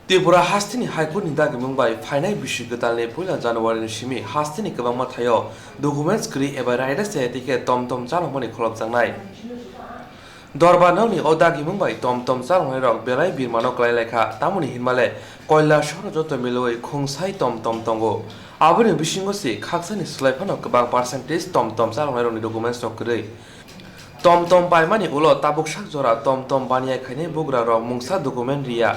त्रिपुरा हास्तिनि हाइकर्टनि दागि बुंबाय फाइनाय बिसि गोदाननि 1 जानुवारिनि सिमि हास्तिनि गोबां माथायाव डकुमेन्टस गैयै एबा राइडार्स जायातिके टमटम चालकमानि खलबजांनाय दरबारनावनि दागि बुंबाय टमटम चालकनाय रक बेलाय बिरमानो क्लाइलायखा तामुनि हिनमाले कयला शहर जत मिलुयै खुंसाय टमटम तंगो आबुनि बिसिंगसि खाकसानि सोलायफानो गोबां पार्सेन्टेज टमटम चालकनाय रकनि डकुमेन्टस नकरै टमटम पाइमानि उलो ताबुक sak jora टमटम बानियाय खायनै बुग्रा रक मुंसा डकुमेन्ट रिया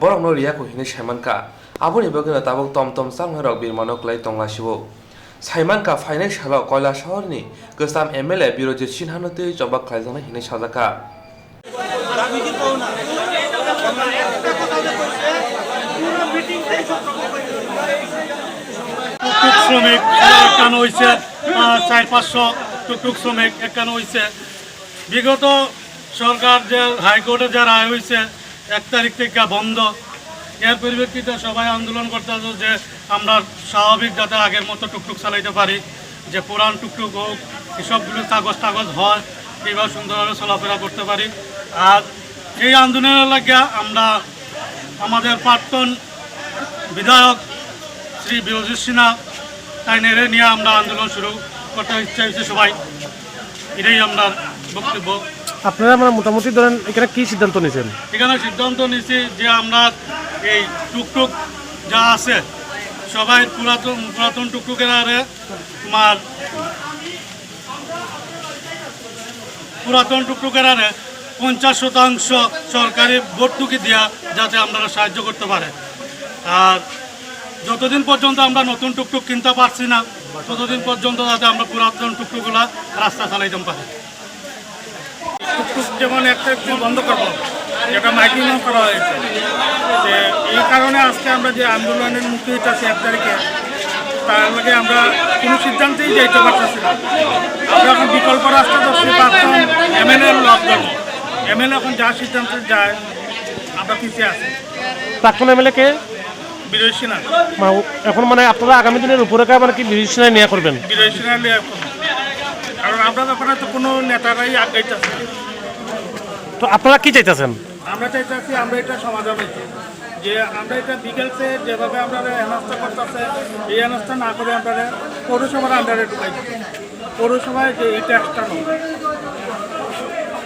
borok no riya ko hini saimanka aboni bagina tabuk tomtom sangnai rok birmano klai tonglasio saimanka fainai salo koila shahorni gosam MLA Birojit Sinhano tei jobak khlaijana hini sajaka টুকটুক শ্রমিক একানো হয়েছে 400-500 টুকটুক শ্রমিক একানো হয়েছে বিগত সরকার যে হাইকোর্টে যে রায় হয়েছে 1 তারিখ থেকে বন্ধ এর পরিপ্রেক্ষিতে সবাই আন্দোলন করতেছে যে আমরা স্বাভাবিক যাতে আগের মতো টুকটুক চালাইতে পারি যে পুরান টুকটুক হোক এসবগুলো কাগজ হয় এইভাবে সুন্দরভাবে চলাফেরা করতে পারি আর এই আন্দোলনের লাগিয়া আমরা আমাদের প্রাক্তন বিধায়ক শ্রী বিরোজিত সিনহা তাইনেরে নিয়ে আমরা আন্দোলন শুরু করতে ইচ্ছা হয়েছে সবাই এটাই আমরা বক্তব্য আপনারা আমরা মোটামুটি ধরেন এখানে কি সিদ্ধান্ত নিয়েছেন এখানে সিদ্ধান্ত নিয়েছি যে আমরা এই টুকটুক যা আছে সবাই পুরাতন টুকটুকের আরে তোমার পুরাতন টুকটুকের আরে 50% সরকারি ভর্তুকি দেওয়া যাতে আমরা সাহায্য করতে পারে আর যতদিন পর্যন্ত আমরা নতুন টুকটুক কিনতে পারছি না ততদিন পর্যন্ত যাতে আমরা পুরাতন টুকটুকগুলা রাস্তা চালাইতে পারি টুকটুক যেমন একটা বন্ধ করবো যেটা মাইকিং করা হয়েছে যে এই কারণে আজকে আমরা যে আন্দোলনের মুখে হইতেছি 1 তারিখে তার আগে আমরা কোনো সিদ্ধান্তেই যেতে পারতেছি না আমরা এখন বিকল্প রাস্তা ধরছি প্রাক্তন MLA লক ধরবো MLA এখন যা সিদ্ধান্তে যায় আমরা পিছিয়ে আছি প্রাক্তন MLA কে বিরোধী সিনহা এখন মানে আপনারা আগামী দিনের রূপরেখা মানে কি বিরোধী সিনহা নিয়ে করবেন বিরোধী সিনহা নিয়ে কারণ আমরা ব্যাপারে তো কোনো নেতারাই আগাইতেছে তো আপনারা কি চাইতেছেন আমরা চাইতেছি আমরা এটা সমাধান হয়েছি যে আমরা এটা বিকেলসে যেভাবে আমরা হেনস্থা করতেছে এই হেনস্থা না করে আমরা পৌরসভার আন্ডারে ঢুকাইছি পৌরসভায় যে এই ট্যাক্সটা নয়